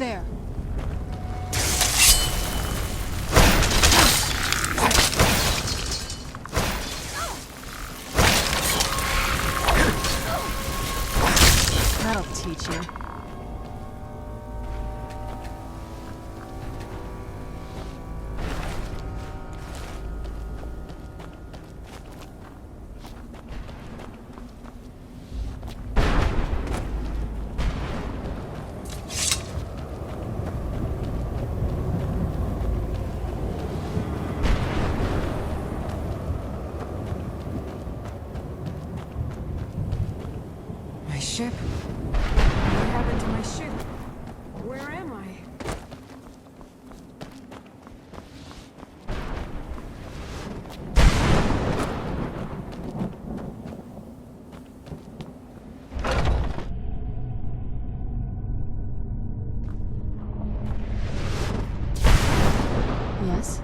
there? That'll teach you. My ship? What happened to my ship? Where am I? Yes?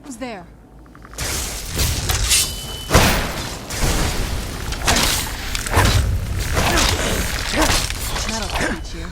Who's there? That'll teach you.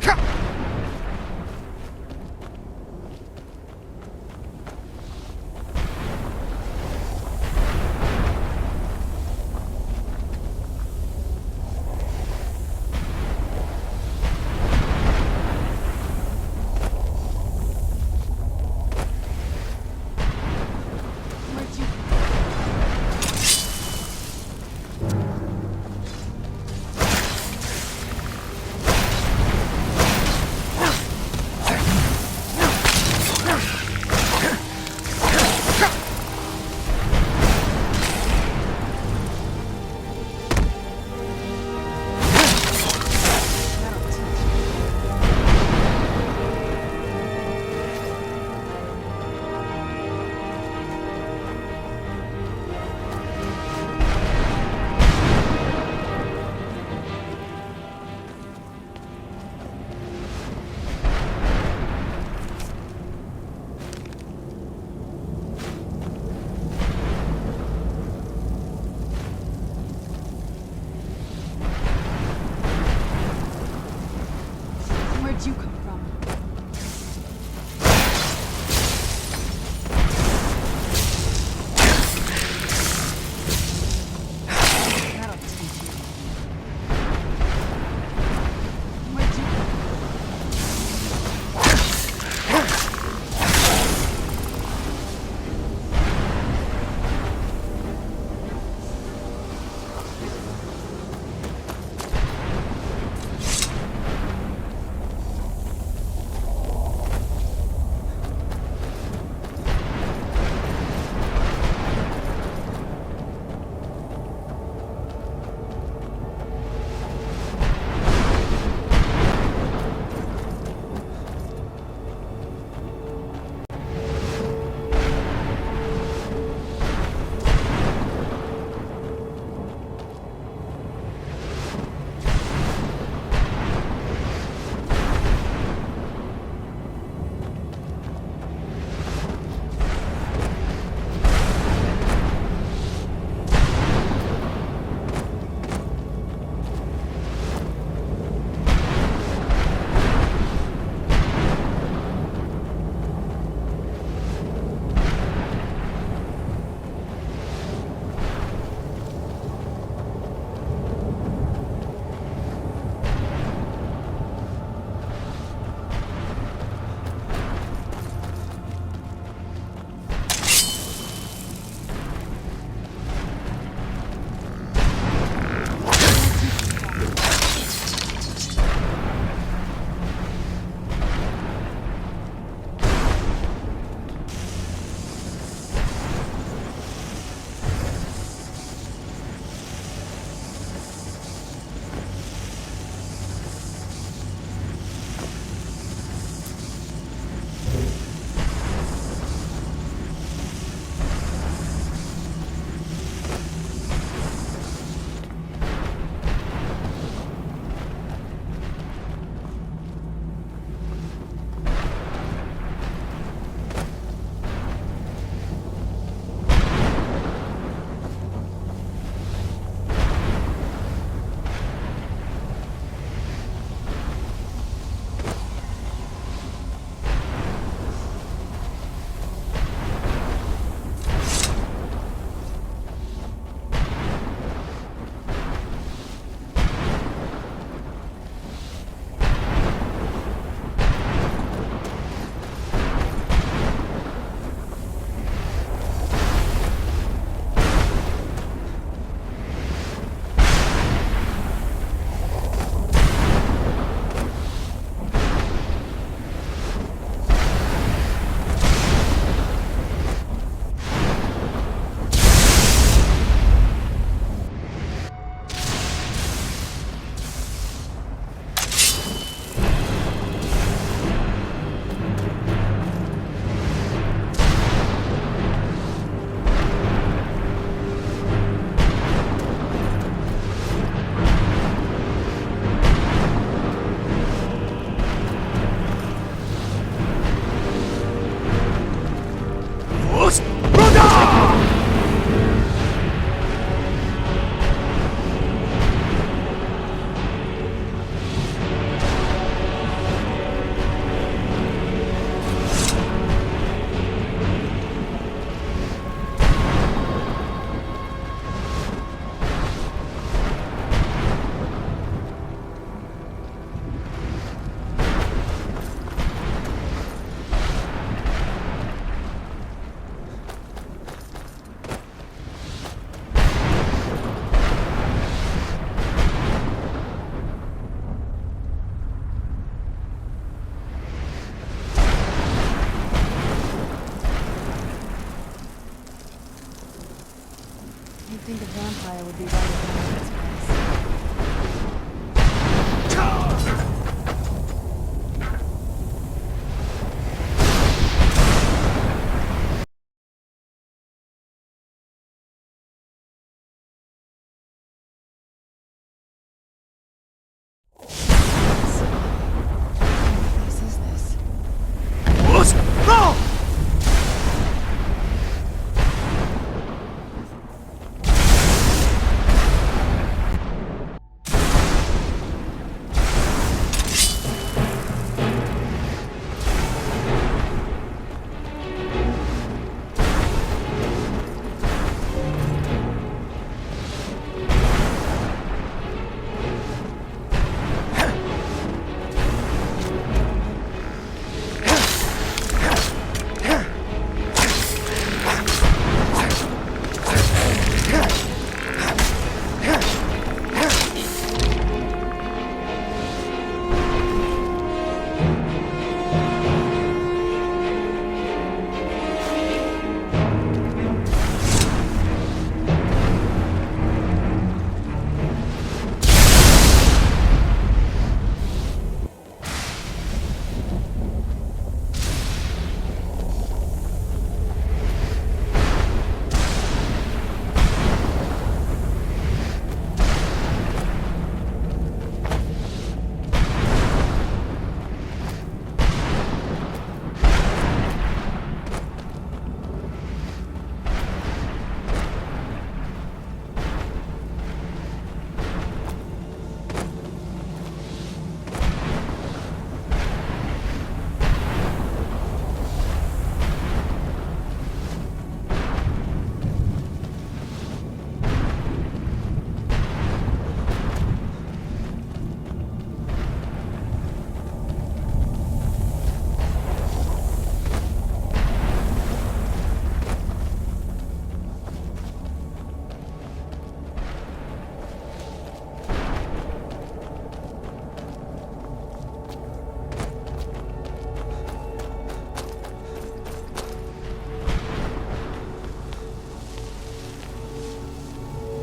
Where'd you... I would be right in this place. What place is this? What? No!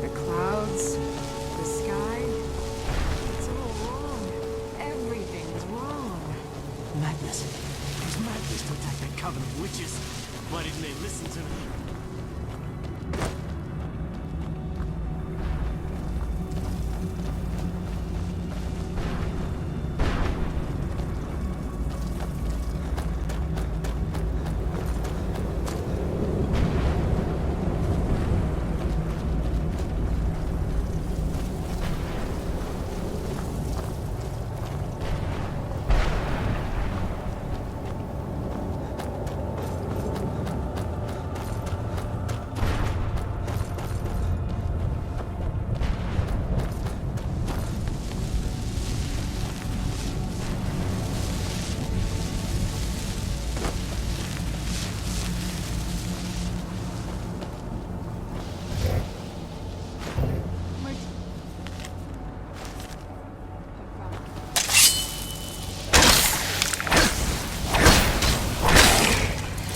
The clouds, the sky. It's all wrong. Everything's wrong. Madness. It was madness to attack that coven of witches. Why didn't they listen to me?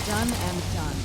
Done and done.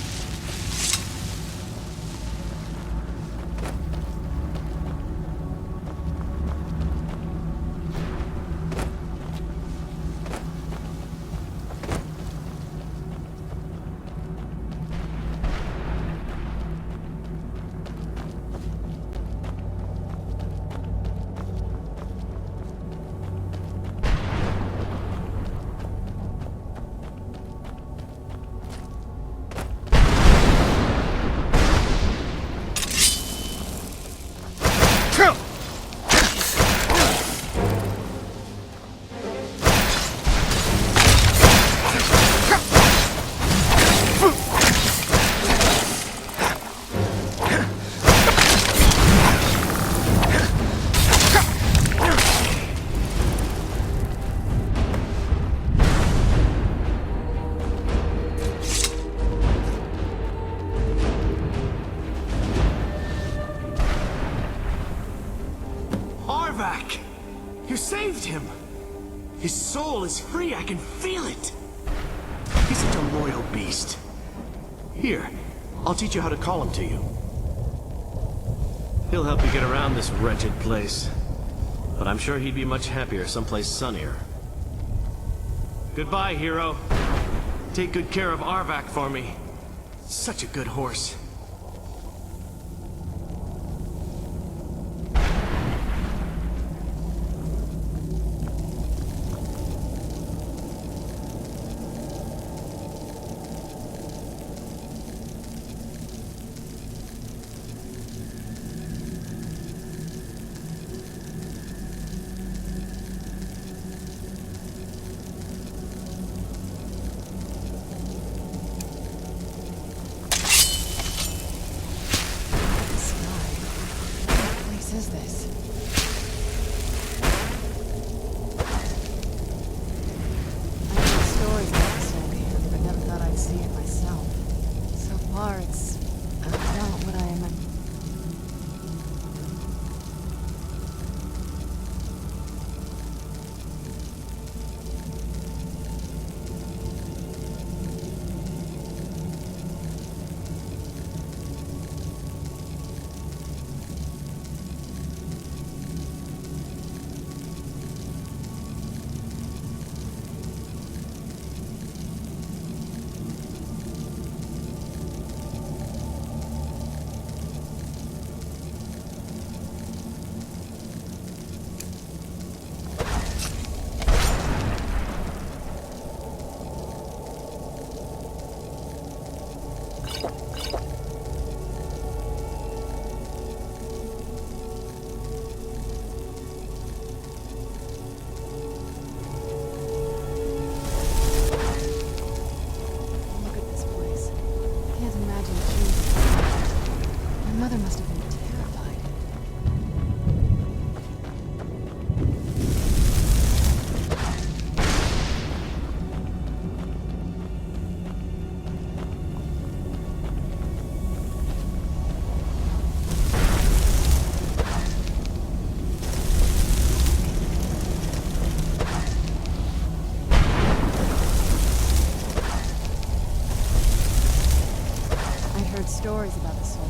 You saved him! His soul is free, I can feel it! He's such a loyal beast. Here, I'll teach you how to call him to you. He'll help you get around this wretched place. But I'm sure he'd be much happier someplace sunnier. Goodbye, hero. Take good care of Arvak for me. Such a good horse. Is this? I heard stories about the soul here, but never thought I'd see it myself. So far, it's about what I imagine. Mother must have been terrified. I heard stories about the soul.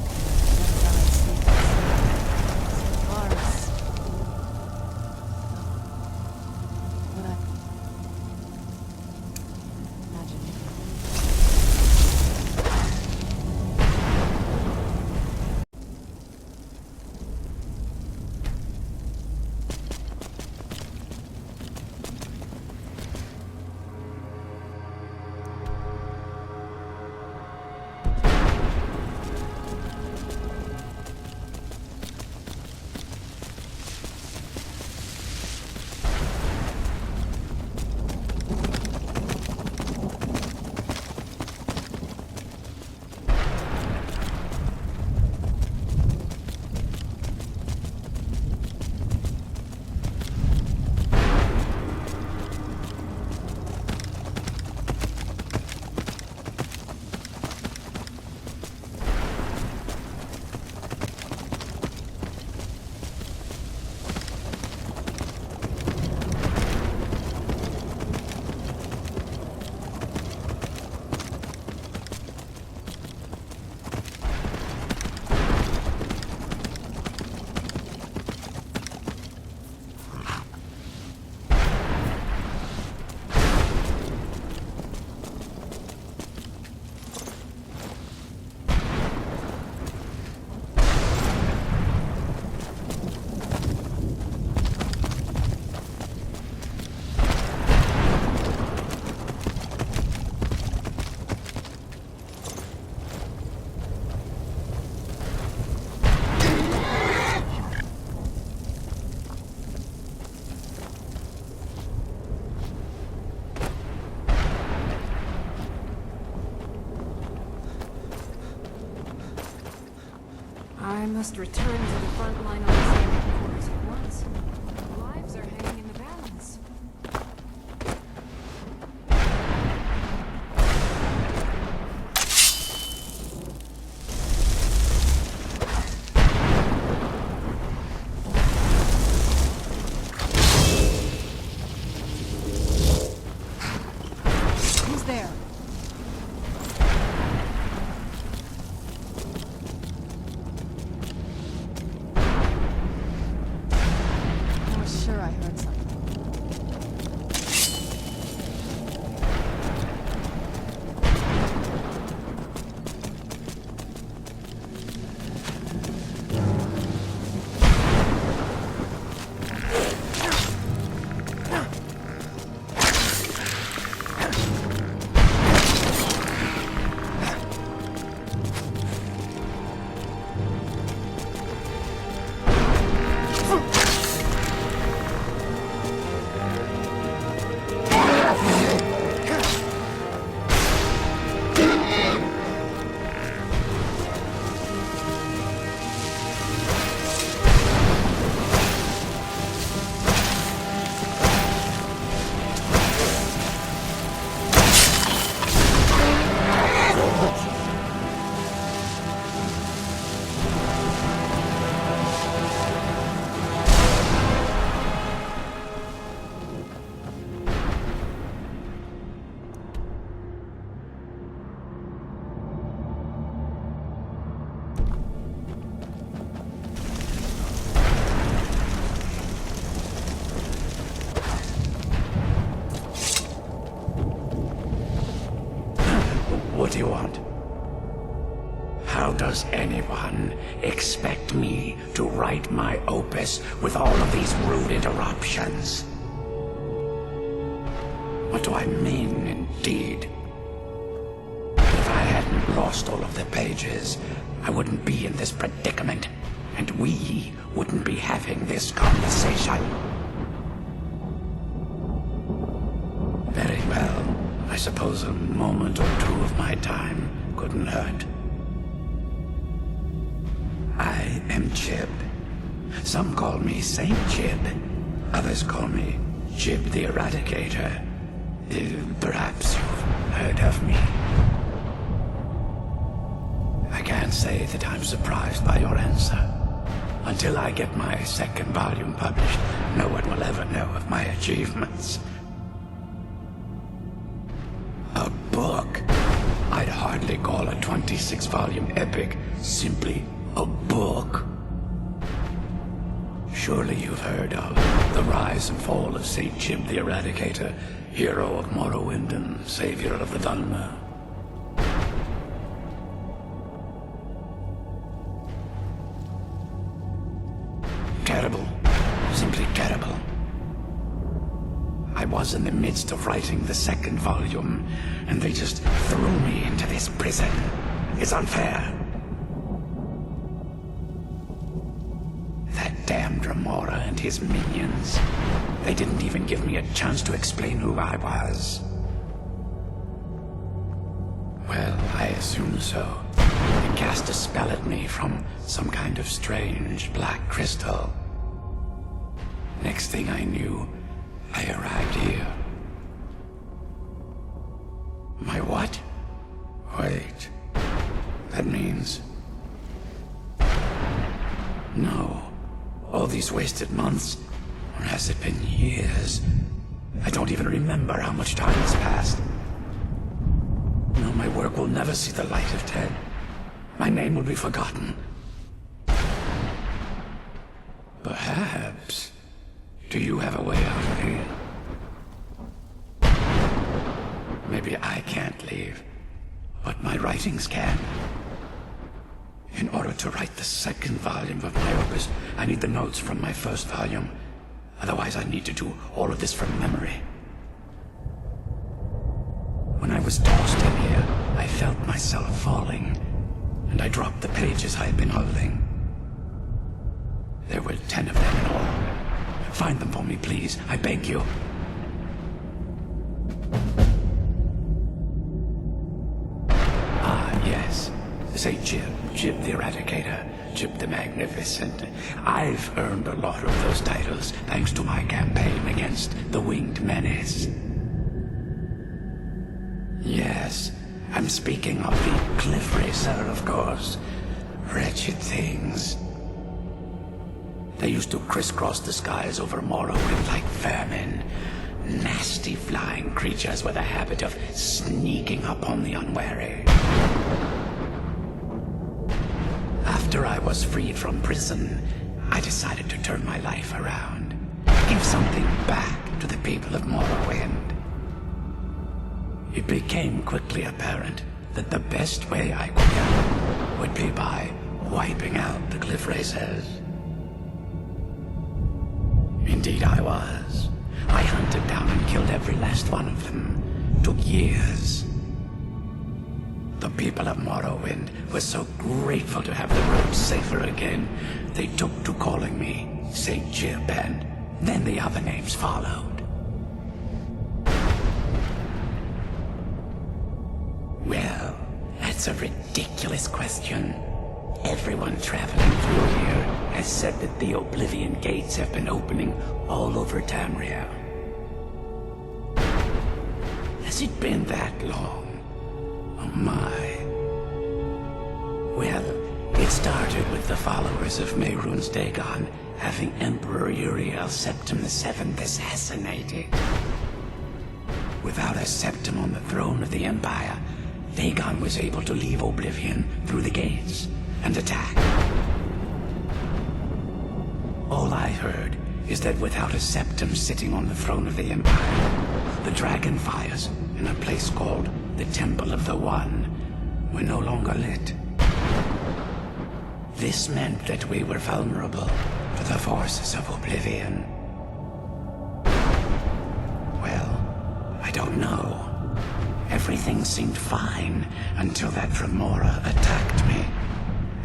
I must return to the front line on the same headquarters at once. Lives are hanging in the balance. Who's there? do you want? How does anyone expect me to write my opus with all of these rude interruptions? What do I mean, indeed? If I hadn't lost all of the pages, I wouldn't be in this predicament, and we wouldn't be having this conversation. Very well. I suppose a moment or two of my time couldn't hurt. I am Jib. Some call me Saint Jib. Others call me Jib the Eradicator. Perhaps you've heard of me. I can't say that I'm surprised by your answer. Until I get my second volume published, no one will ever know of my achievements. A book? I'd hardly call a 26-volume epic simply a book. Surely you've heard of the rise and fall of Saint Jib the Eradicator, hero of Morrowind and savior of the Dhalma. Terrible. Simply terrible. I was in the midst of writing the second volume, and they just threw me into this prison. It's unfair. That damned Remora and his minions. They didn't even give me a chance to explain who I was. Well, I assume so. They cast a spell at me from some kind of strange black crystal. Next thing I knew, I arrived here. My what? Wait. That means... No. All these wasted months, or has it been years? I don't even remember how much time has passed. No, my work will never see the light of day. My name will be forgotten. Perhaps... Do you have a way out of here? Maybe I can't leave, but my writings can. In order to write the second volume of my opus, I need the notes from my first volume. Otherwise, I need to do all of this from memory. When I was tossed in here, I felt myself falling, and I dropped the pages I had been holding. There were 10 of them in all. Find them for me, please. I beg you. Ah, yes. Say Jib the Eradicator, Jib the Magnificent. I've earned a lot of those titles thanks to my campaign against the Winged Menace. Yes, I'm speaking of the Cliff Racer, of course. Wretched things. They used to crisscross the skies over Morrowind like vermin. Nasty flying creatures with a habit of sneaking up on the unwary. After I was freed from prison, I decided to turn my life around. Give something back to the people of Morrowind. It became quickly apparent that the best way I could help would be by wiping out the Cliff Racers. Indeed I was. I hunted down and killed every last one of them. Took years. The people of Morrowind were so grateful to have the roads safer again, they took to calling me Saint Jib, and then the other names followed. Well, that's a ridiculous question. Everyone traveling through here has said that the Oblivion Gates have been opening all over Tamriel. Has it been that long? Oh my. Well, it started with the followers of Mehrunes Dagon having Emperor Uriel Septim VII assassinated. Without a Septim on the throne of the Empire, Dagon was able to leave Oblivion through the gates and attack. All I heard is that without a Septim sitting on the throne of the Empire, the dragon fires in a place called the Temple of the One were no longer lit. This meant that we were vulnerable to the forces of oblivion. Well, I don't know. Everything seemed fine until that Remora attacked me.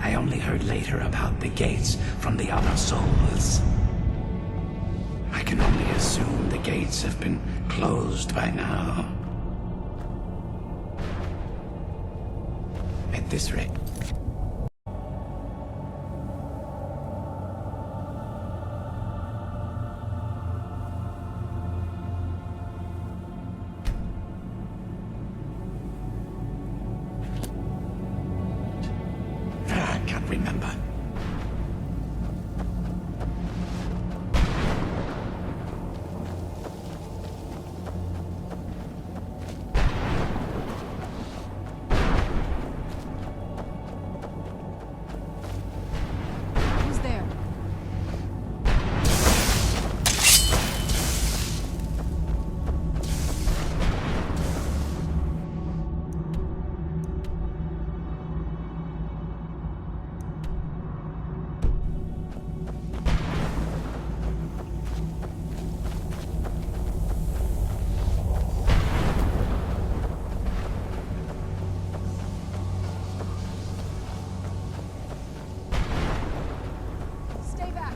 I only heard later about the gates from the other souls. I can only assume the gates have been closed by now. At this rate... I can't remember. Who's there? Stay back.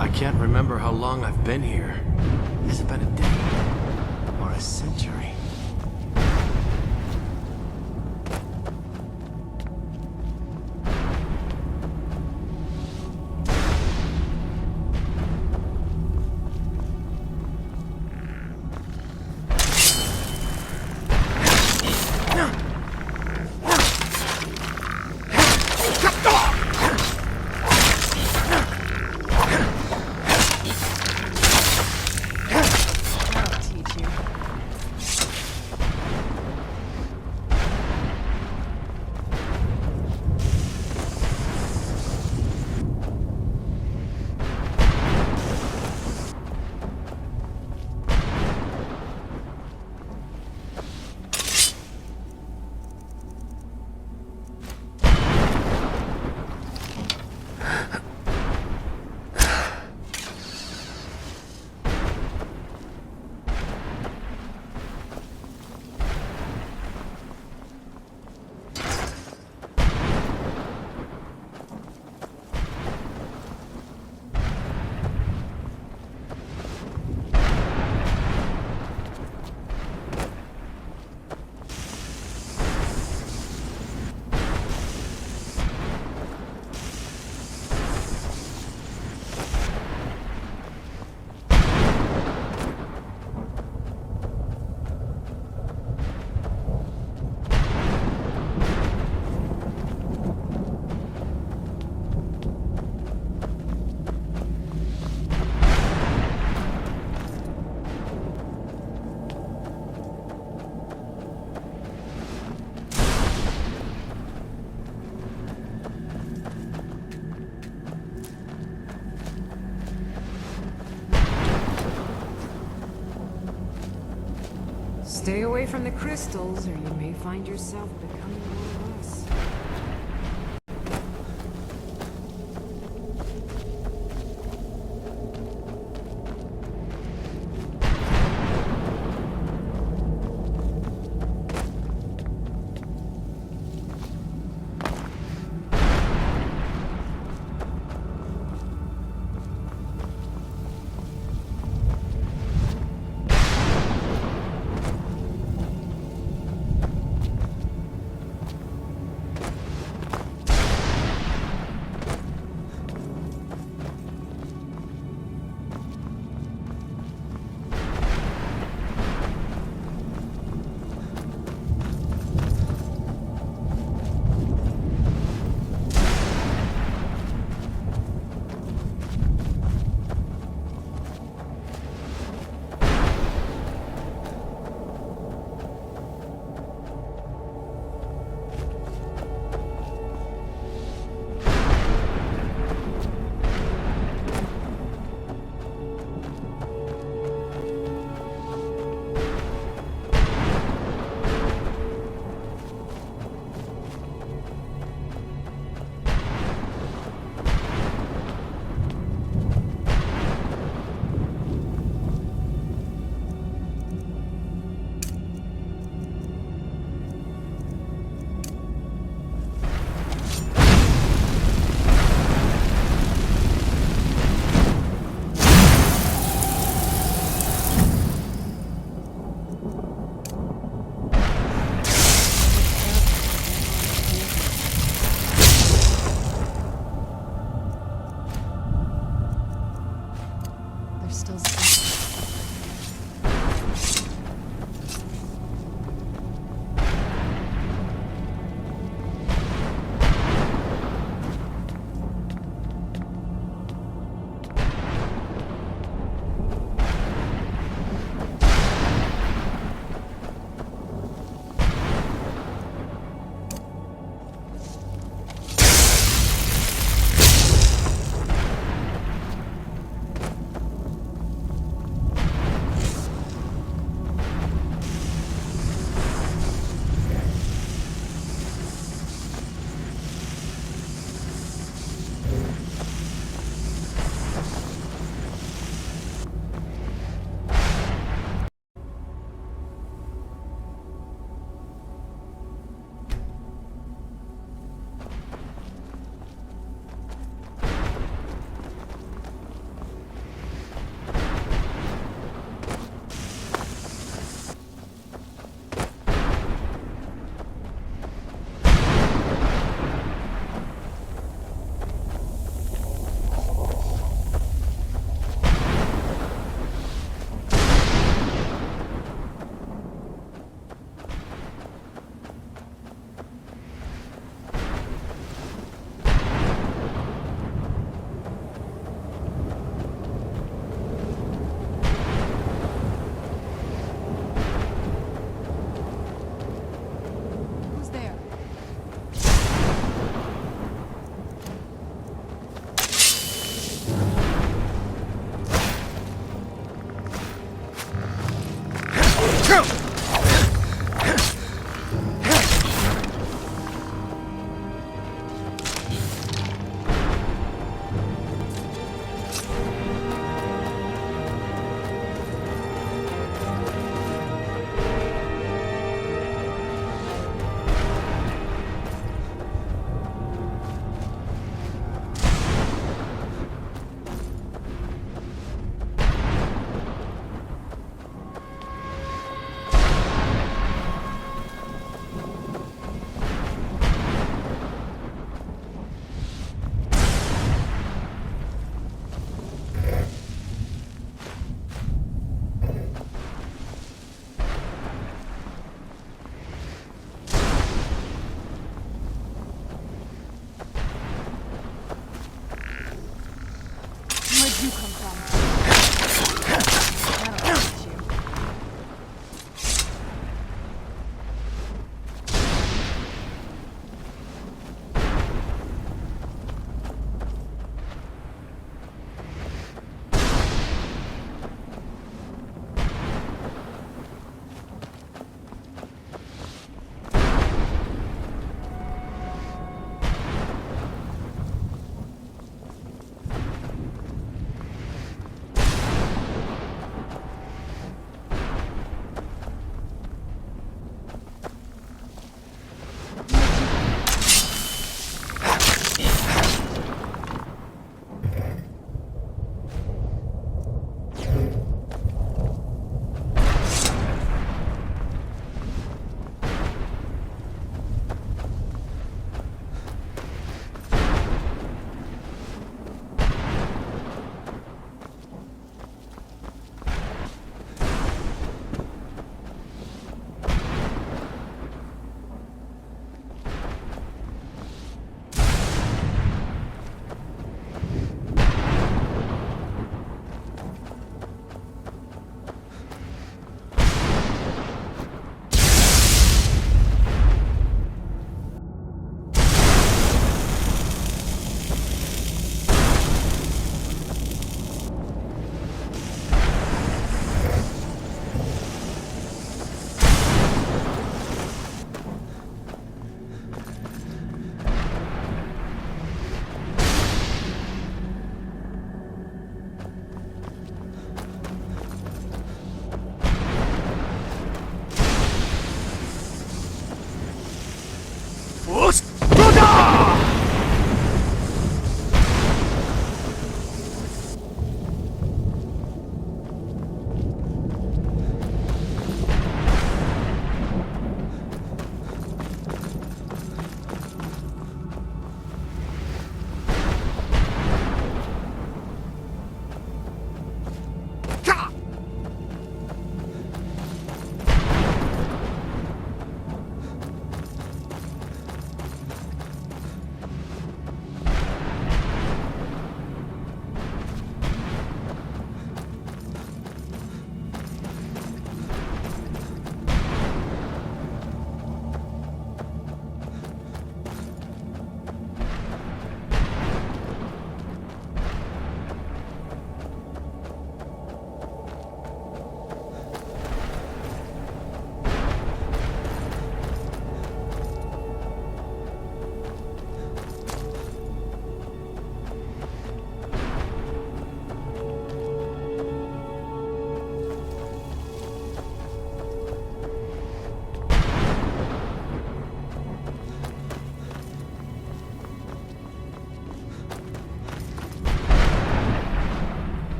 I can't remember how long I've been here. Has it been a day? Or a century? That'll teach you. Stay away from the crystals, or you may find yourself becoming one of us.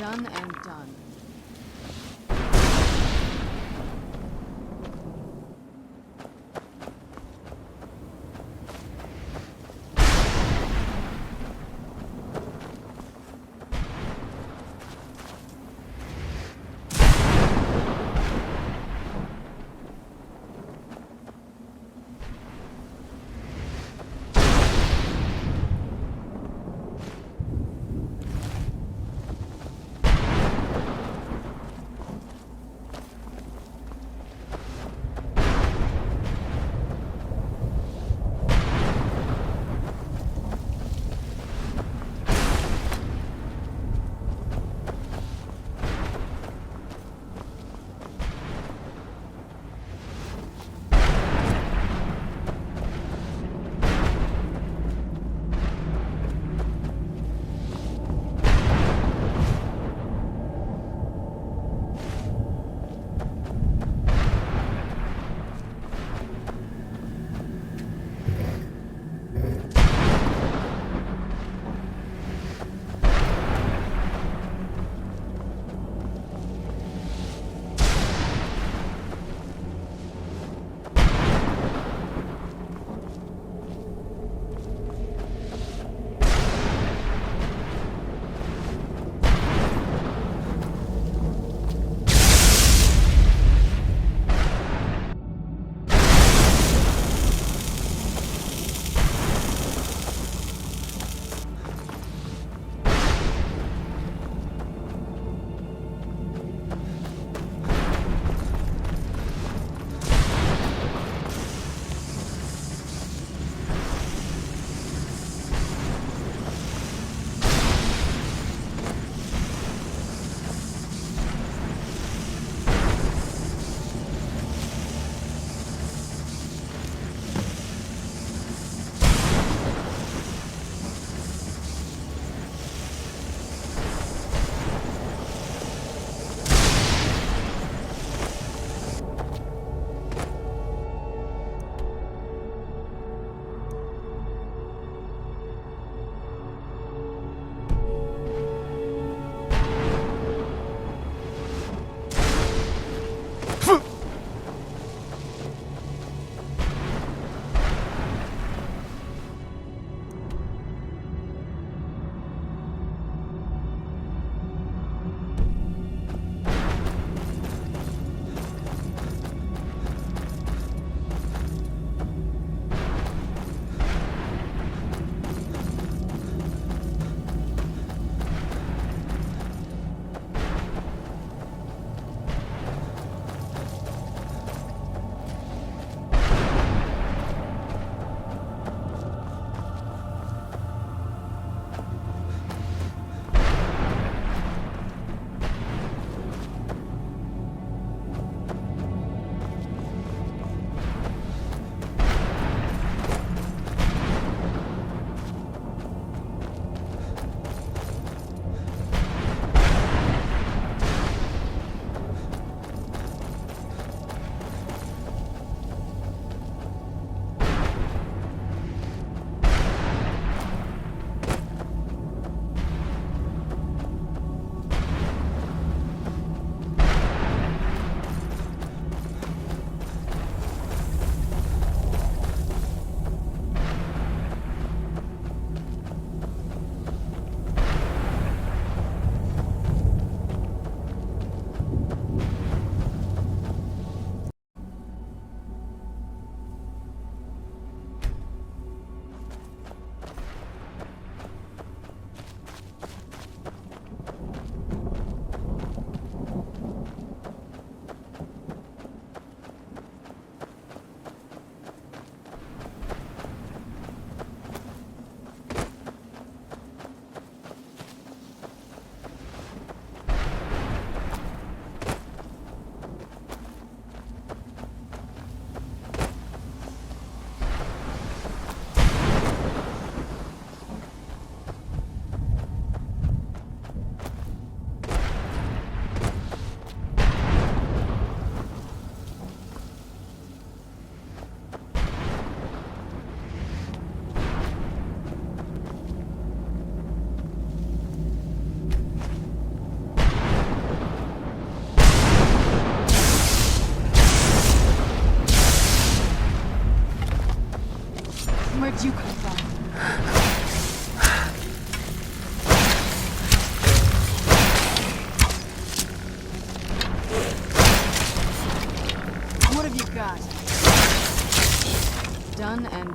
Done and done.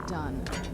done.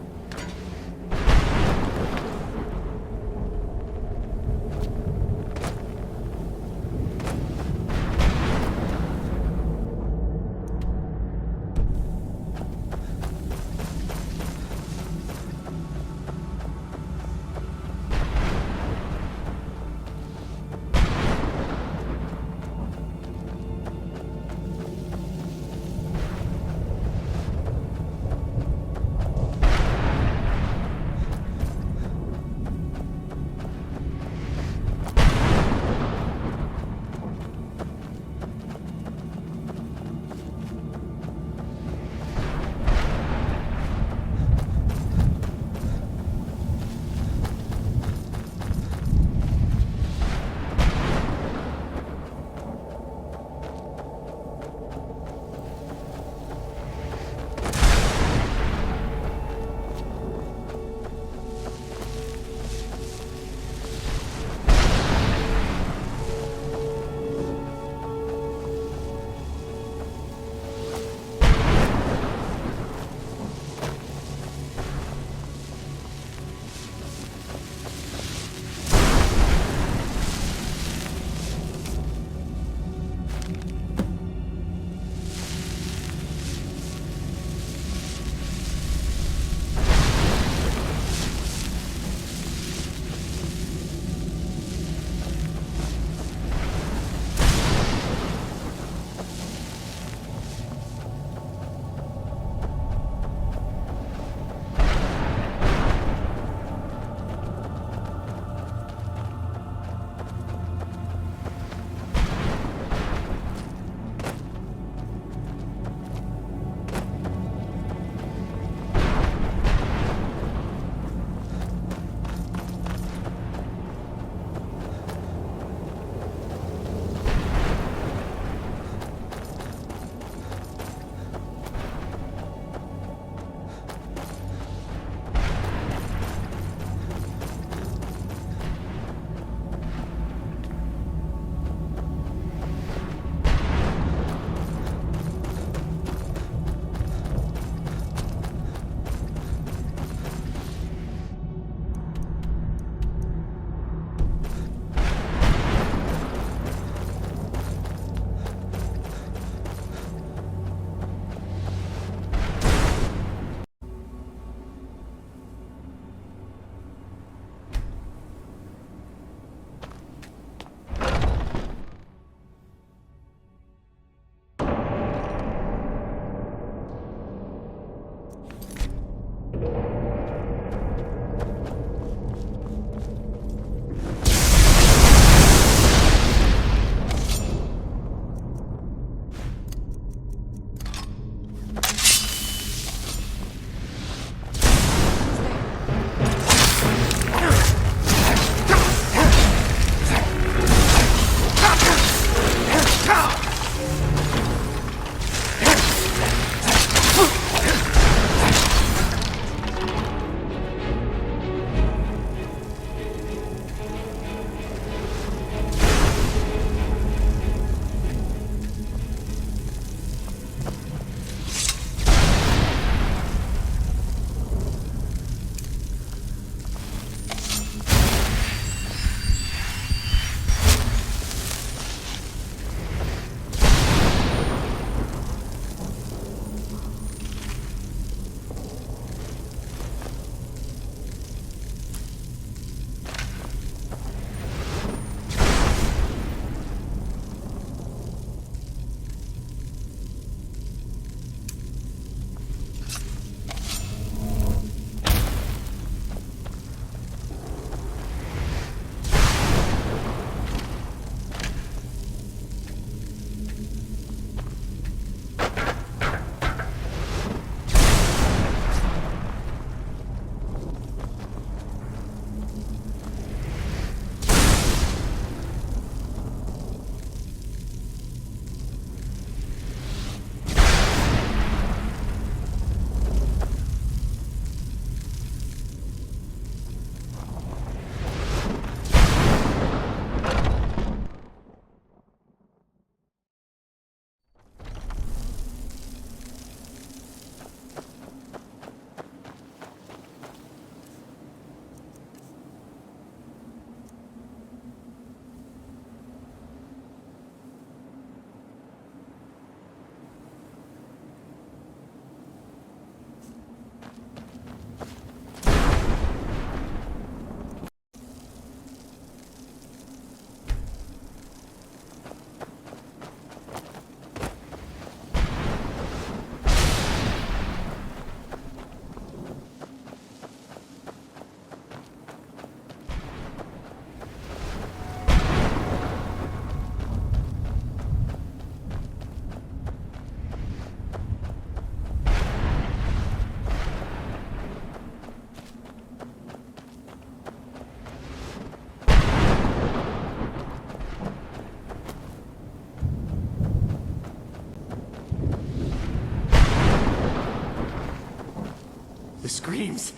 screams.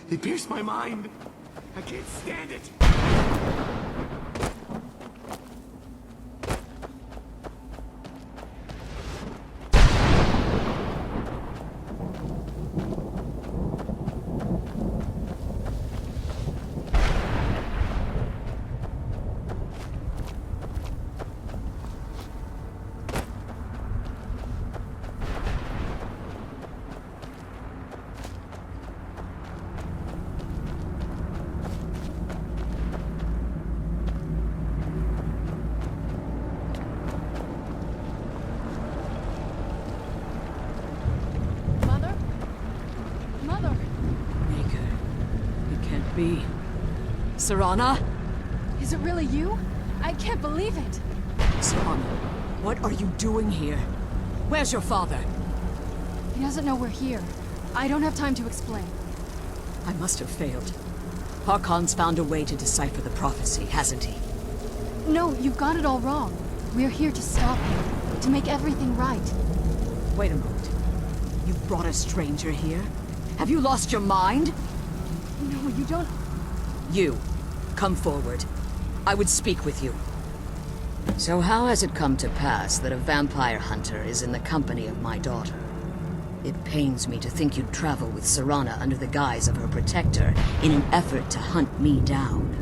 They pierce my mind. I can't stand it. Mother? Mother? Maker, it can't be. Serana? Is it really you? I can't believe it. Serana, what are you doing here? Where's your father? He doesn't know we're here. I don't have time to explain. I must have failed. Harkon's found a way to decipher the prophecy, hasn't he? No, you've got it all wrong. We're here to stop him, to make everything right. Wait a moment. You brought a stranger here? Have you lost your mind? No, you don't... You, come forward. I would speak with you. So how has it come to pass that a vampire hunter is in the company of my daughter? It pains me to think you'd travel with Serana under the guise of her protector in an effort to hunt me down.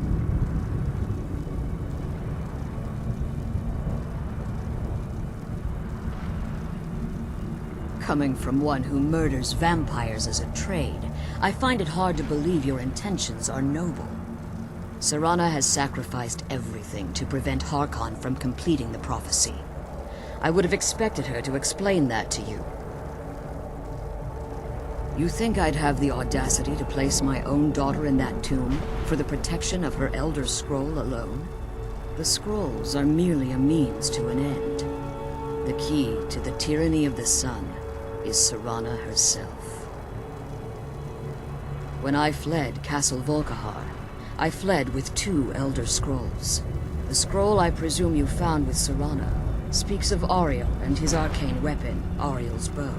Coming from one who murders vampires as a trade, I find it hard to believe your intentions are noble. Serana has sacrificed everything to prevent Harkon from completing the prophecy. I would have expected her to explain that to you. You think I'd have the audacity to place my own daughter in that tomb for the protection of her Elder Scroll alone? The scrolls are merely a means to an end. The key to the tyranny of the sun is Serana herself. When I fled Castle Volkihar, I fled with 2 Elder Scrolls. The scroll I presume you found with Serana speaks of Auriel and his arcane weapon, Auriel's bow.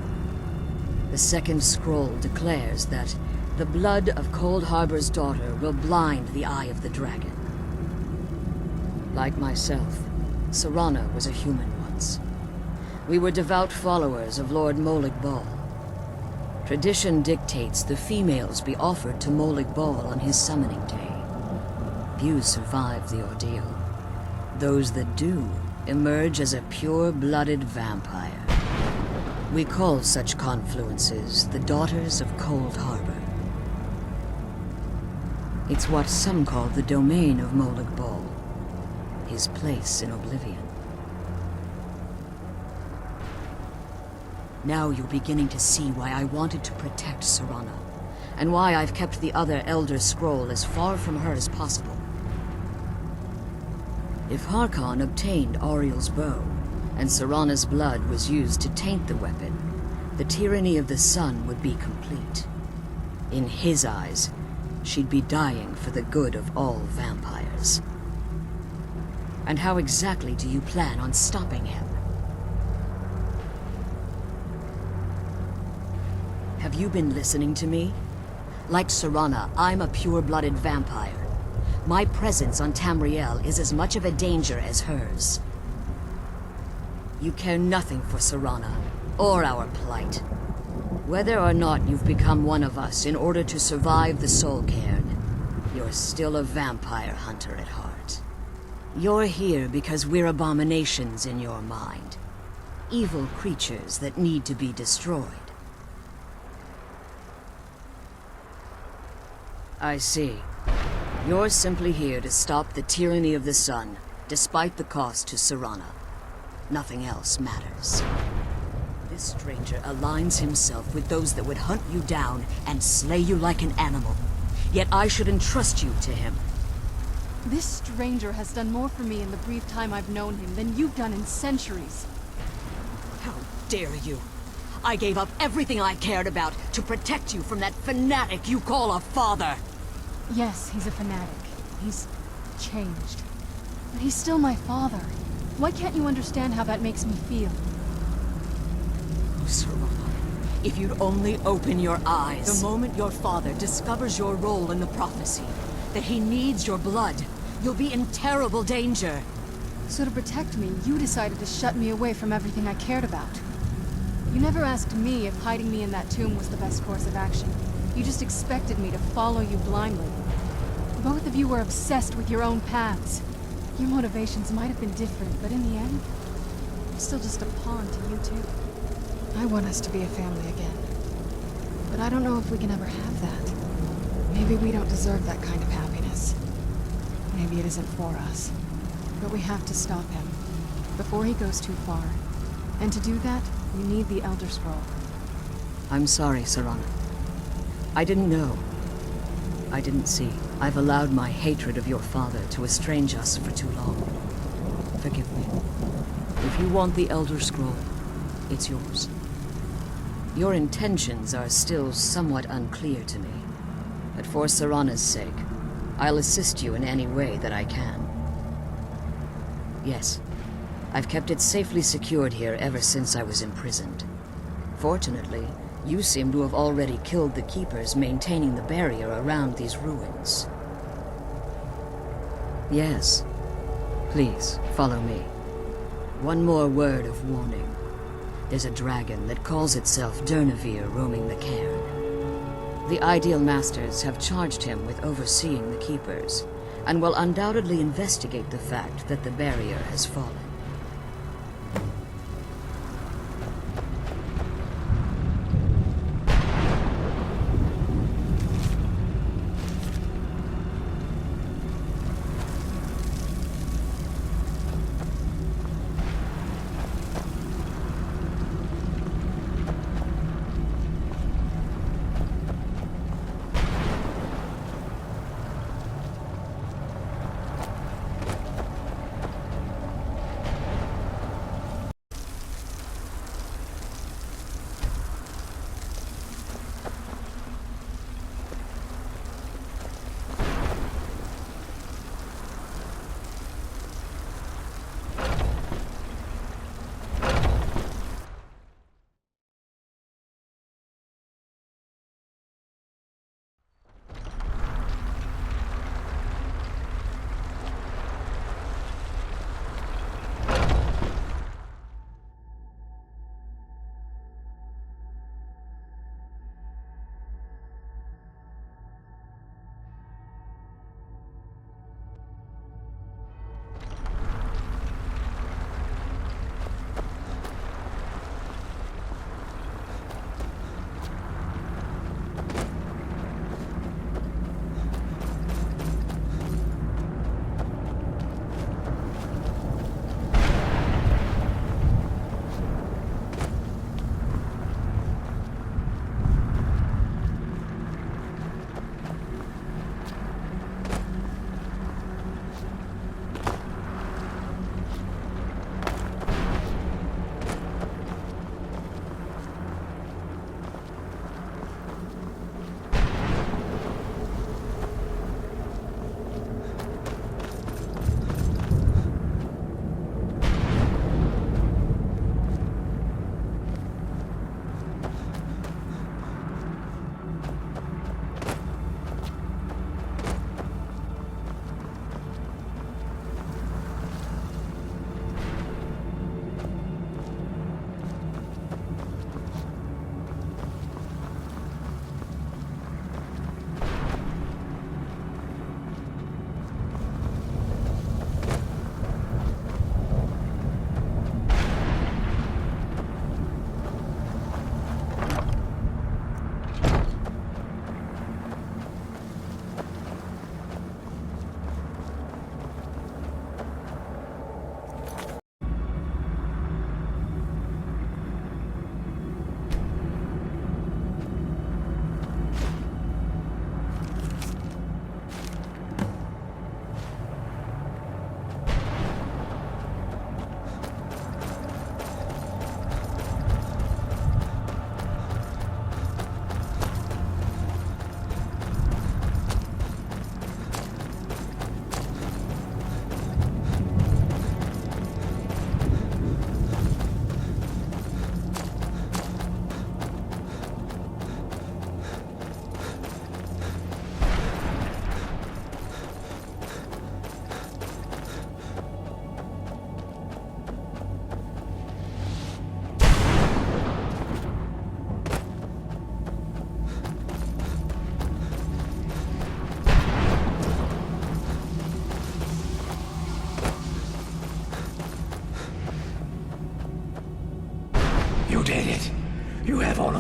The second scroll declares that the blood of Cold Harbor's daughter will blind the eye of the dragon. Like myself, Serana was a human once. We were devout followers of Lord Moligbal. Tradition dictates the females be offered to Moligbal on his summoning day. Few survive the ordeal. Those that do emerge as a pure-blooded vampire. We call such confluences the Daughters of Cold Harbor. It's what some call the domain of Moligbal, his place in oblivion. Now you're beginning to see why I wanted to protect Serana, and why I've kept the other Elder Scroll as far from her as possible. If Harkon obtained Auriel's bow, and Serana's blood was used to taint the weapon, the tyranny of the sun would be complete. In his eyes, she'd be dying for the good of all vampires. And how exactly do you plan on stopping him? Have you been listening to me? Like Serana, I'm a pure-blooded vampire. My presence on Tamriel is as much of a danger as hers. You care nothing for Serana, or our plight. Whether or not you've become one of us in order to survive the Soul Cairn, you're still a vampire hunter at heart. You're here because we're abominations in your mind. Evil creatures that need to be destroyed. I see. You're simply here to stop the tyranny of the sun, despite the cost to Serana. Nothing else matters. This stranger aligns himself with those that would hunt you down and slay you like an animal. Yet I should entrust you to him. This stranger has done more for me in the brief time I've known him than you've done in centuries. How dare you? I gave up everything I cared about to protect you from that fanatic you call a father. Yes, he's a fanatic. He's changed. But he's still my father. Why can't you understand how that makes me feel? Oh, Serana, If you'd only open your eyes. The moment your father discovers your role in the prophecy, that he needs your blood, you'll be in terrible danger. So to protect me, you decided to shut me away from everything I cared about. You never asked me if hiding me in that tomb was the best course of action. You just expected me to follow you blindly. Both of you were obsessed with your own paths. Your motivations might have been different, but in the end, I'm still just a pawn to you two. I want us to be a family again. But I don't know if we can ever have that. Maybe we don't deserve that kind of happiness. Maybe it isn't for us. But we have to stop him, before he goes too far. And to do that, we need the Elder Scroll. I'm sorry, Serana. I didn't know. I didn't see. I've allowed my hatred of your father to estrange us for too long. Forgive me. If you want the Elder Scroll, it's yours. Your intentions are still somewhat unclear to me, but for Serana's sake, I'll assist you in any way that I can. Yes, I've kept it safely secured here ever since I was imprisoned. Fortunately, you seem to have already killed the keepers maintaining the barrier around these ruins. Yes. Please, follow me. One more word of warning. There's a dragon that calls itself Durnevere roaming the cairn. The Ideal Masters have charged him with overseeing the keepers, and will undoubtedly investigate the fact that the barrier has fallen.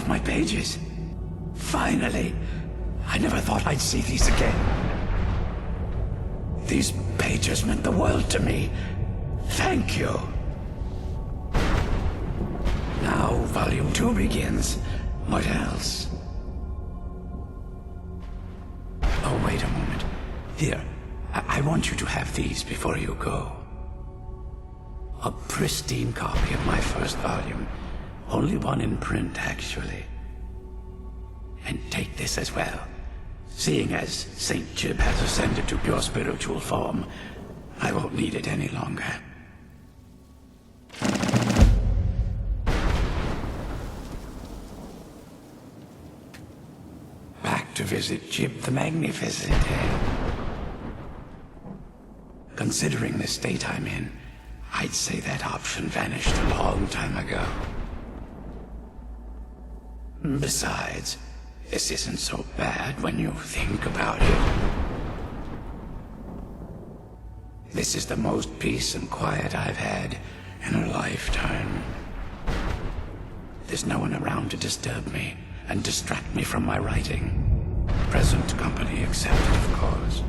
of my pages. Finally! I never thought I'd see these again. These pages meant the world to me. Thank you. Now, Volume 2 begins. What else? Oh, wait a moment. Here, I want you to have these before you go. A pristine copy of my first volume. Only one in print, actually. And take this as well. Seeing as St. Jib has ascended to pure spiritual form, I won't need it any longer. Back to visit Jib the Magnificent, eh? Considering the state I'm in, I'd say that option vanished a long time ago. Besides, this isn't so bad when you think about it. This is the most peace and quiet I've had in a lifetime. There's no one around to disturb me and distract me from my writing. Present company accepted, of course.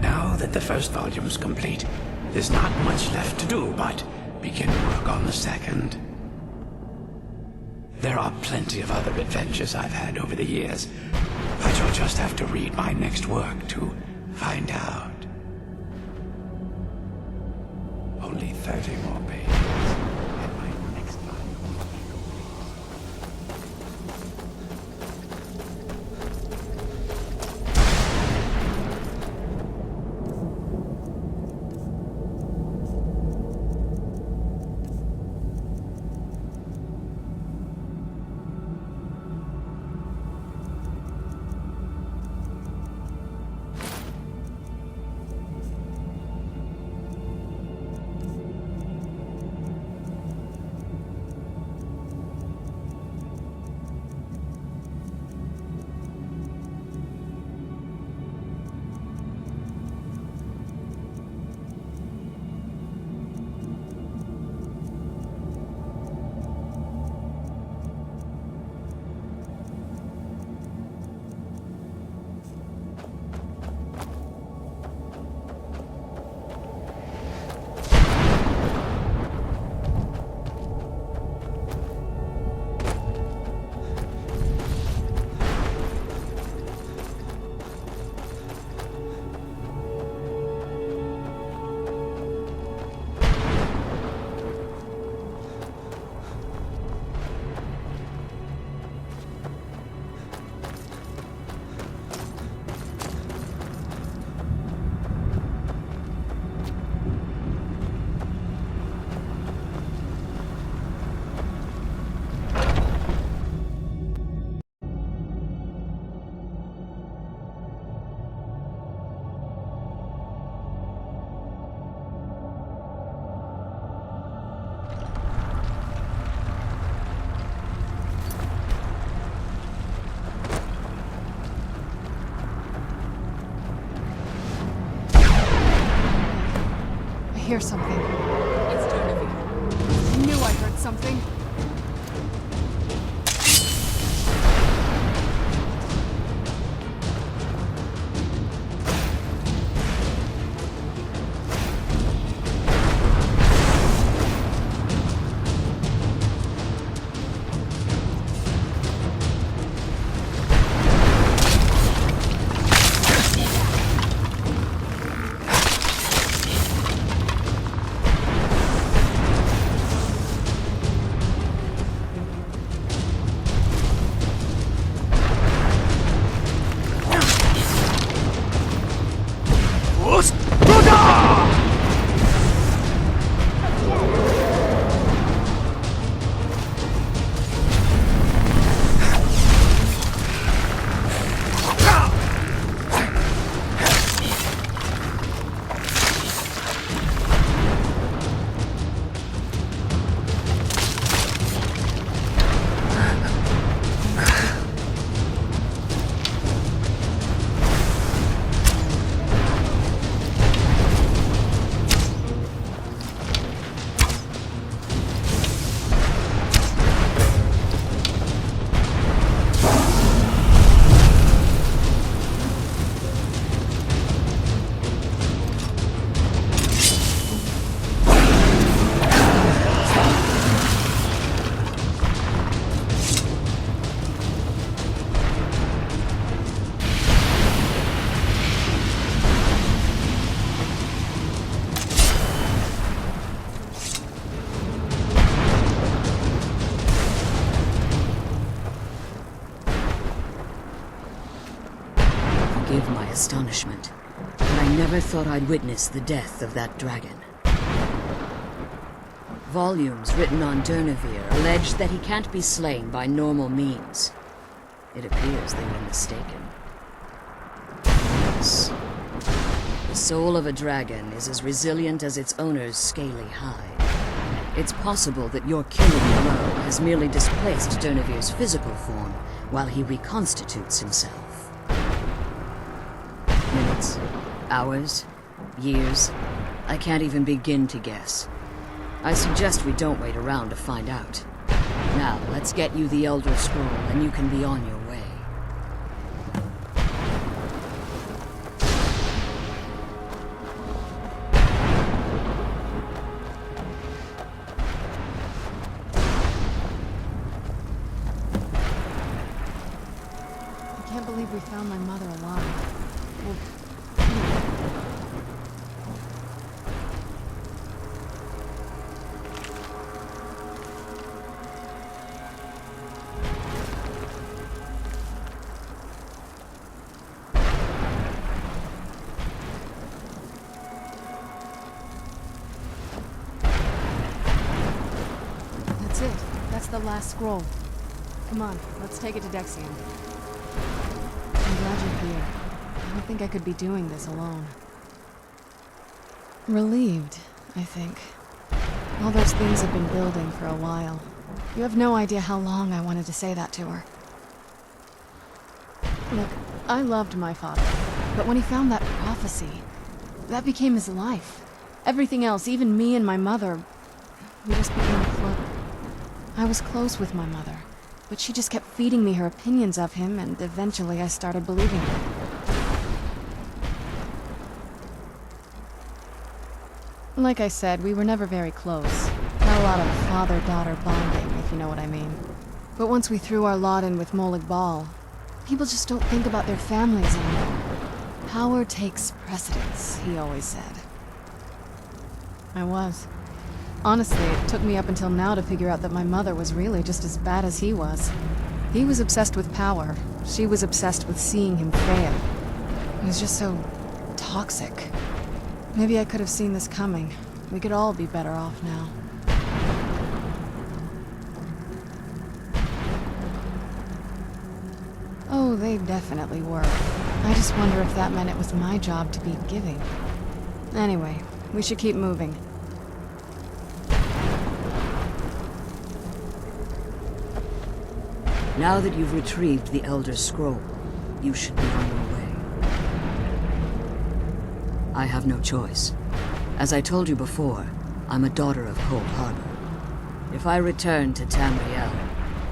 Now that the first volume's complete, there's not much left to do but begin work on the second. There are plenty of other adventures I've had over the years, but you'll just have to read my next work to find out. Only 30 more pages, and my next volume will be I hear something. It's Genevieve. I knew I heard something. accomplishment, but I never thought I'd witness the death of that dragon. Volumes written on Durnevere allege that he can't be slain by normal means. It appears they were mistaken. Yes. The soul of a dragon is as resilient as its owner's scaly hide. It's possible that your killing blow has merely displaced Durnevere's physical form while he reconstitutes himself. Minutes, hours, years, I can't even begin to guess. I suggest we don't wait around to find out. Now, let's get you the Elder Scroll and you can be on your way. I can't believe we found my mother alive. Well, that's it. That's the last scroll. Come on, let's take it to Dexion. I'm glad you're here. I don't think I could be doing this alone. Relieved, I think. All those things have been building for a while. You have no idea how long I wanted to say that to her. Look, I loved my father, but when he found that prophecy, that became his life. Everything else, even me and my mother, we just became close. I was close with my mother, but she just kept feeding me her opinions of him, and eventually I started believing her. Like I said, we were never very close. Not a lot of father-daughter bonding, if you know what I mean. But once we threw our lot in with Molig Ball, people just don't think about their families anymore. Power takes precedence, he always said. I was. Honestly, it took me up until now to figure out that my mother was really just as bad as he was. He was obsessed with power. She was obsessed with seeing him fail. It was just so toxic. Maybe I could have seen this coming. We could all be better off now. Oh, they definitely were. I just wonder if that meant it was my job to be giving. Anyway, we should keep moving. Now that you've retrieved the Elder Scroll, you should be on your way. I have no choice. As I told you before, I'm a daughter of Cold Harbor. If I return to Tamriel,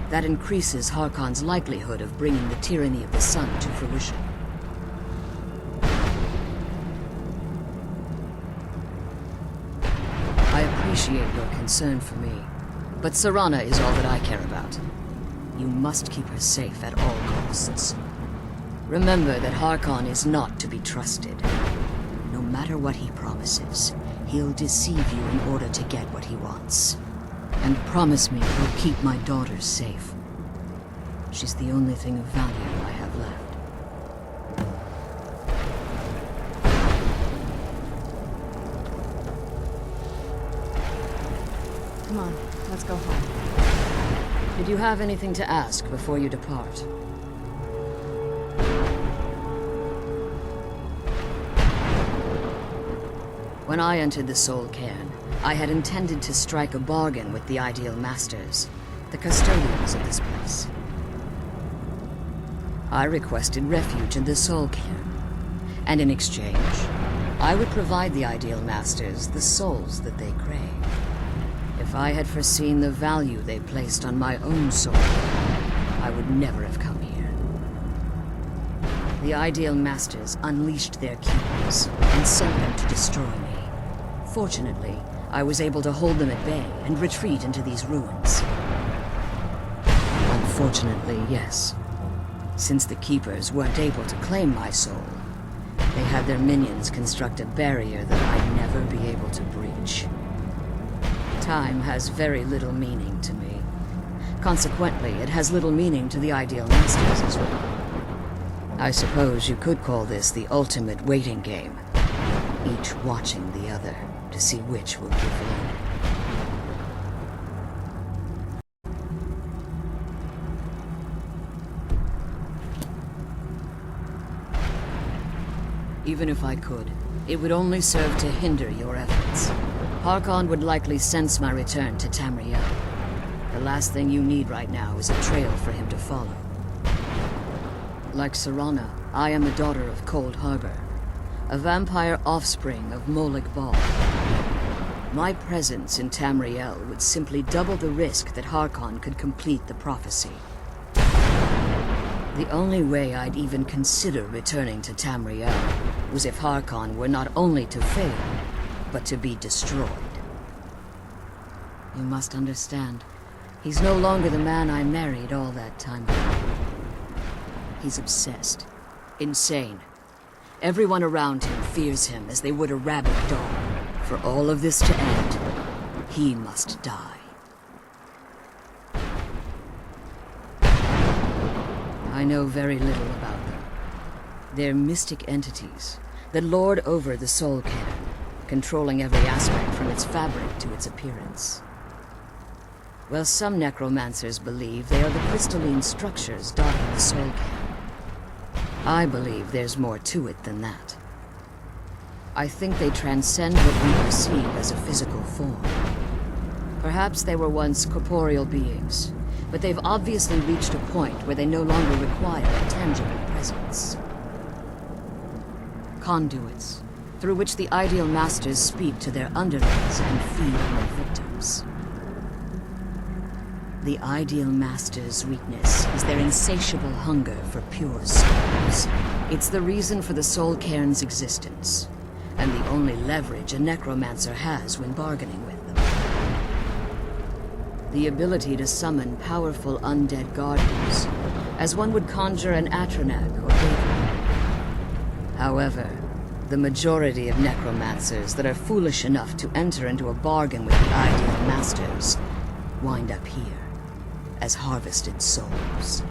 that increases Harkon's likelihood of bringing the tyranny of the sun to fruition. I appreciate your concern for me, but Serana is all that I care about. You must keep her safe at all costs. Remember that Harkon is not to be trusted. No matter what he promises, he'll deceive you in order to get what he wants. And promise me he'll keep my daughter safe. She's the only thing of value I have left. Come on, let's go home. Did you have anything to ask before you depart? When I entered the Soul Cairn, I had intended to strike a bargain with the Ideal Masters, the custodians of this place. I requested refuge in the Soul Cairn, and in exchange, I would provide the Ideal Masters the souls that they crave. If I had foreseen the value they placed on my own soul, I would never have come here. The Ideal Masters unleashed their keepers and sent them to destroy me. Fortunately, I was able to hold them at bay and retreat into these ruins. Unfortunately, yes. Since the Keepers weren't able to claim my soul, they had their minions construct a barrier that I'd never be able to breach. Time has very little meaning to me. Consequently, it has little meaning to the Ideal Masters as well. I suppose you could call this the ultimate waiting game. Each watching the other to see which will give in. Even if I could, it would only serve to hinder your efforts. Harkon would likely sense my return to Tamriel. The last thing you need right now is a trail for him to follow. Like Serana, I am the daughter of Cold Harbor, a vampire offspring of Molag Bal. My presence in Tamriel would simply double the risk that Harkon could complete the prophecy. The only way I'd even consider returning to Tamriel was if Harkon were not only to fail, but to be destroyed. You must understand, he's no longer the man I married all that time ago. He's obsessed, insane. Everyone around him fears him as they would a rabid dog. For all of this to end, he must die. I know very little about them. They're mystic entities that lord over the soul canon, controlling every aspect from its fabric to its appearance. Well, some necromancers believe they are the crystalline structures dotting the soul canon. I believe there's more to it than that. I think they transcend what we perceive as a physical form. Perhaps they were once corporeal beings, but they've obviously reached a point where they no longer require a tangible presence. Conduits, through which the Ideal Masters speak to their underlings and feed on their victims. The Ideal Masters' weakness is their insatiable hunger for pure souls. It's the reason for the Soul Cairn's existence, and the only leverage a necromancer has when bargaining with them. The ability to summon powerful undead guardians, as one would conjure an Atronach or Daedra. However, the majority of necromancers that are foolish enough to enter into a bargain with the Ideal Masters wind up here as harvested souls.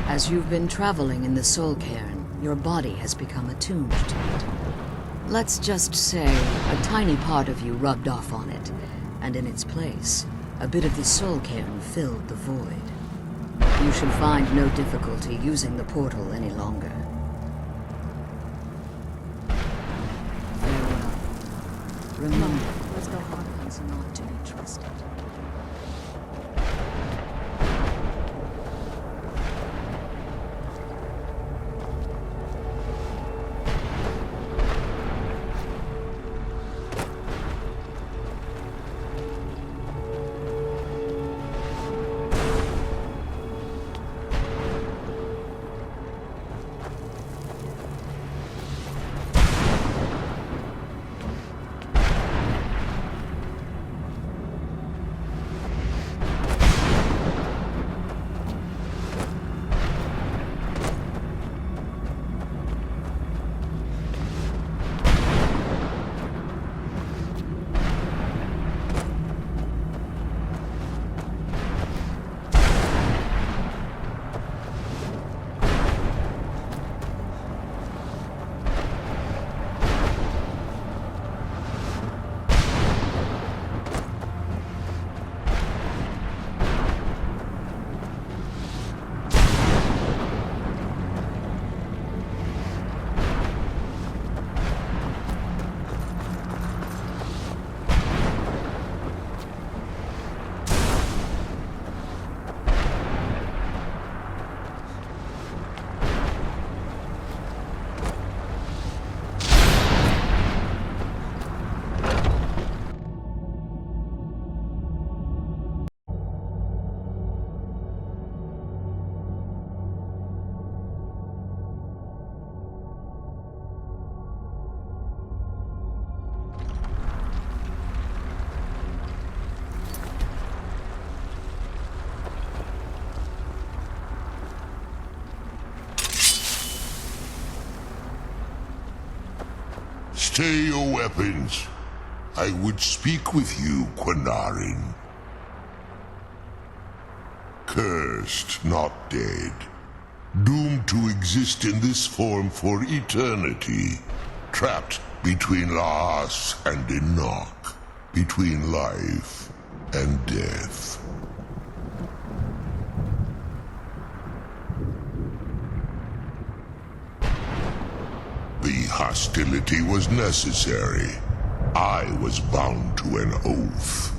As you've been traveling in the Soul Cairn, your body has become attuned to it. Let's just say a tiny part of you rubbed off on it, and in its place, a bit of the Soul Cairn filled the void. You should find no difficulty using the portal any longer. Farewell. Remember, Let's go. Harkon's not to be trusted. Stay your weapons. I would speak with you, Quinarin. Cursed, not dead. Doomed to exist in this form for eternity. Trapped between Laas and Enoch. Between life and death. The hostility was necessary. I was bound to an oath.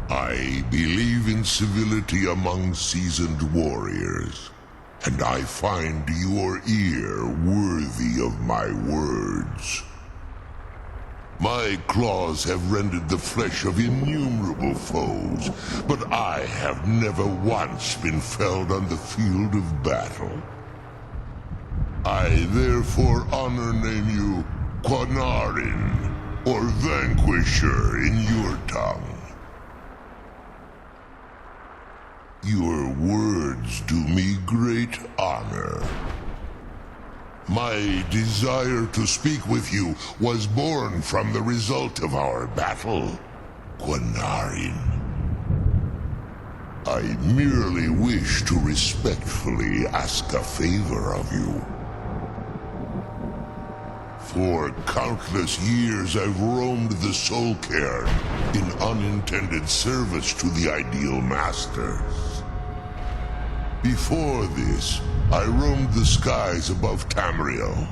I believe in civility among seasoned warriors, and I find your ear worthy of my words. My claws have rendered the flesh of innumerable foes, but I have never once been felled on the field of battle. I therefore honor name you Quanarin, or Vanquisher in your tongue. Your words do me great honor. My desire to speak with you was born from the result of our battle, Quanarin. I merely wish to respectfully ask a favor of you. For countless years I've roamed the Soul Cairn in unintended service to the Ideal Masters. Before this, I roamed the skies above Tamriel.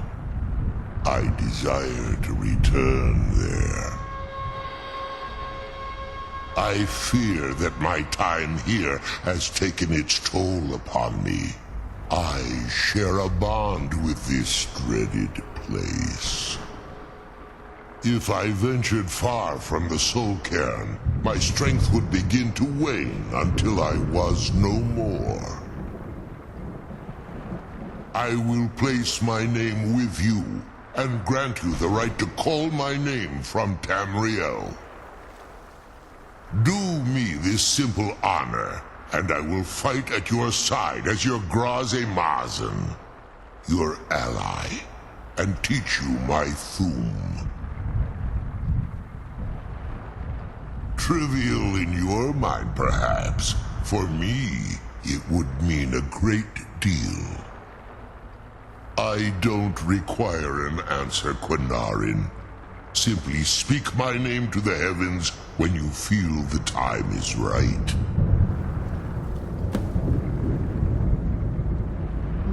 I desire to return there. I fear that my time here has taken its toll upon me. I share a bond with this dreaded place. If I ventured far from the Soul Cairn, my strength would begin to wane until I was no more. I will place my name with you, and grant you the right to call my name from Tamriel. Do me this simple honor, and I will fight at your side as your Graze Mazen, your ally, and teach you my Thum. Trivial in your mind, perhaps. For me, it would mean a great deal. I don't require an answer, Quanarin. Simply speak my name to the heavens when you feel the time is right.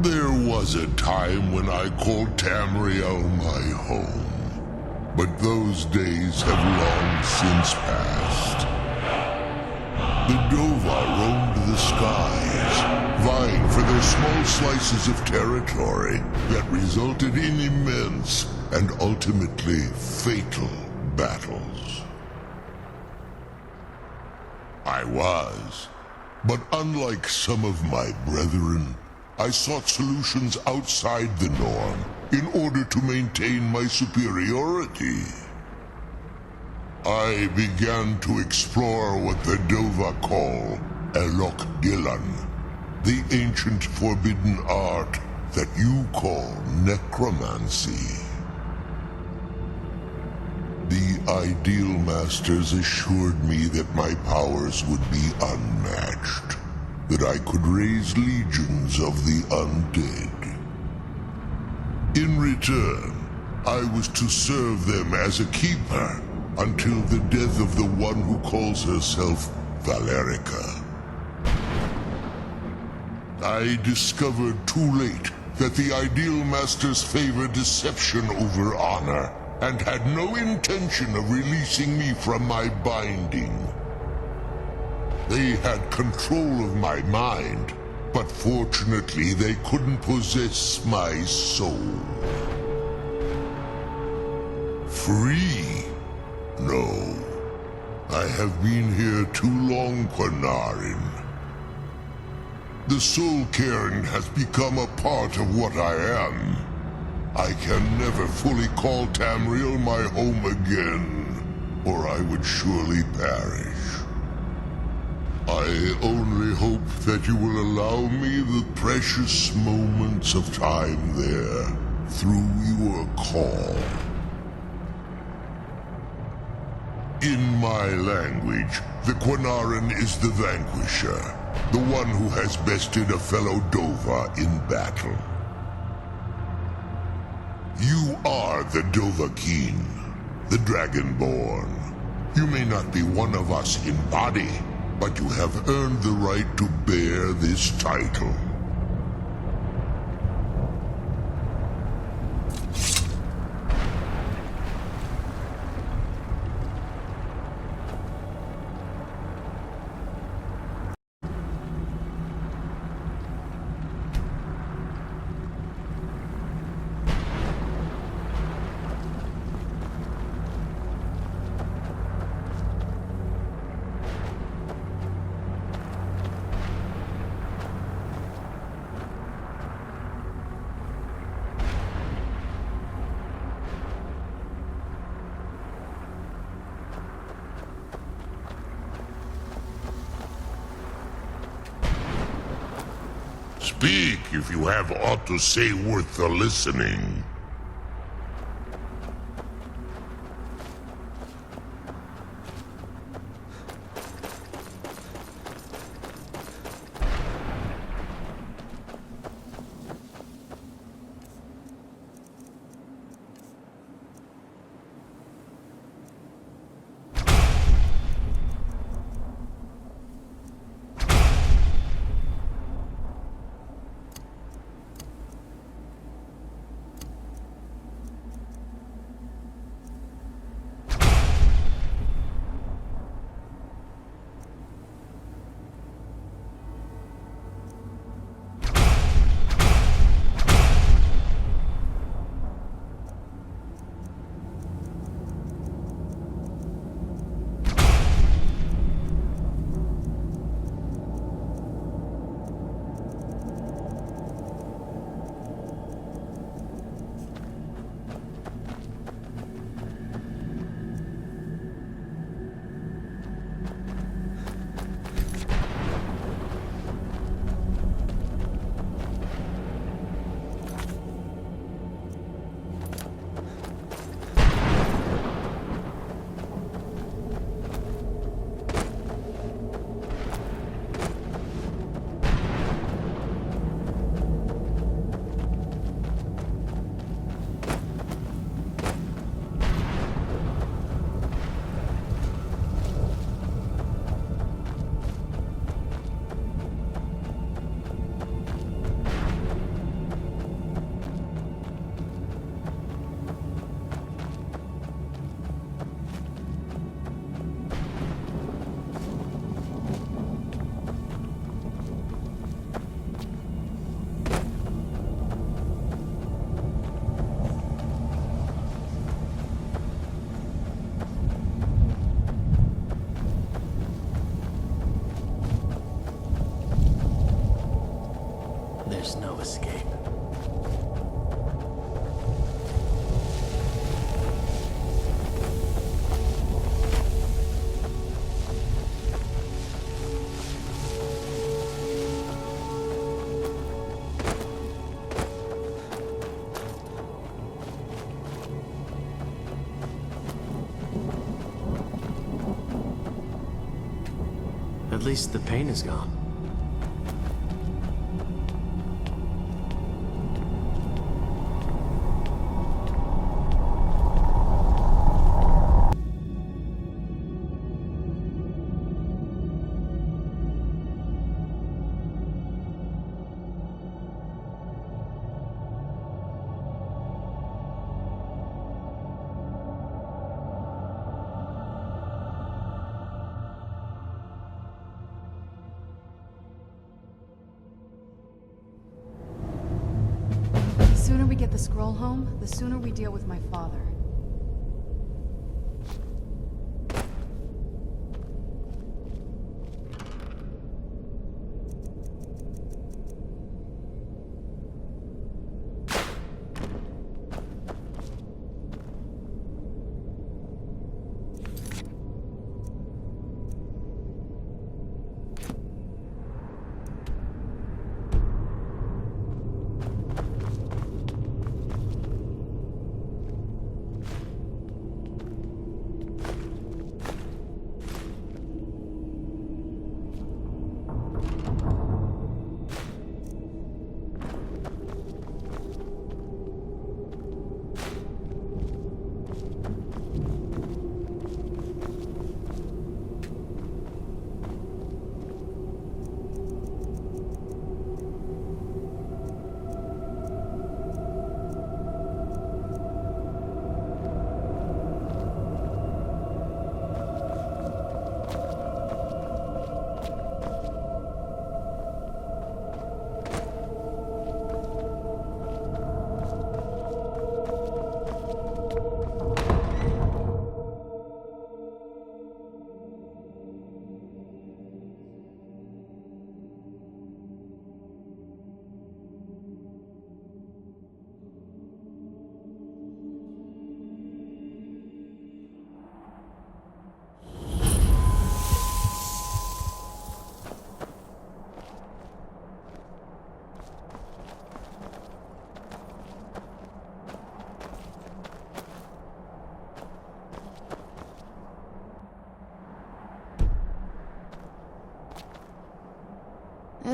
There was a time when I called Tamriel my home, but those days have long since passed. The Dova roamed the skies, vying for their small slices of territory that resulted in immense and ultimately fatal battles. I was, but unlike some of my brethren, I sought solutions outside the norm in order to maintain my superiority. I began to explore what the Dova call Elok Gilan, the ancient forbidden art that you call necromancy. The Ideal Masters assured me that my powers would be unmatched, that I could raise legions of the undead. In return, I was to serve them as a keeper until the death of the one who calls herself Valerica. I discovered too late that the Ideal Masters favor deception over honor, and had no intention of releasing me from my binding. They had control of my mind, but fortunately they couldn't possess my soul. Free? No. I have been here too long, Quanarin. The Soul Cairn has become a part of what I am. I can never fully call Tamriel my home again, or I would surely perish. I only hope that you will allow me the precious moments of time there, through your call. In my language, the Quinaran is the vanquisher, the one who has bested a fellow Dova in battle. You are the Dovahkiin, the Dragonborn. You may not be one of us in body, but you have earned the right to bear this title. Speak if you have aught to say worth the listening. There's no escape. At least the pain is gone. The sooner we get the scroll home, the sooner we deal with my father.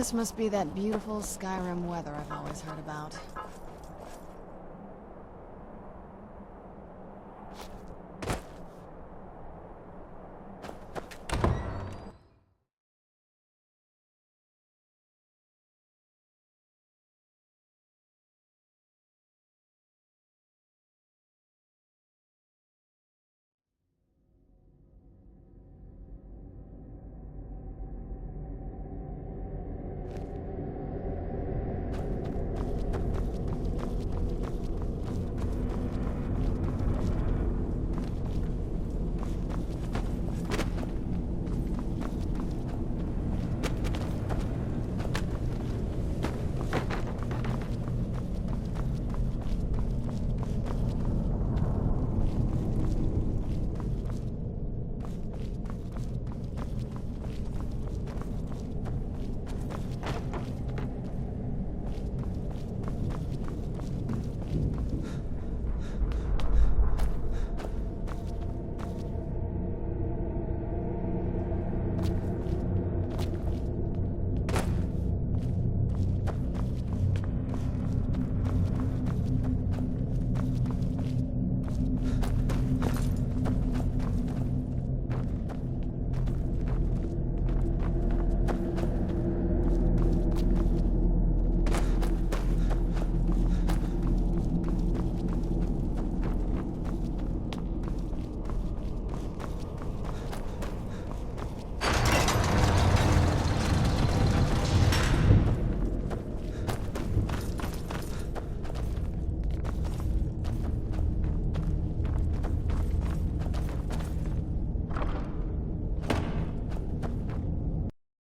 This must be that beautiful Skyrim weather I've always heard about.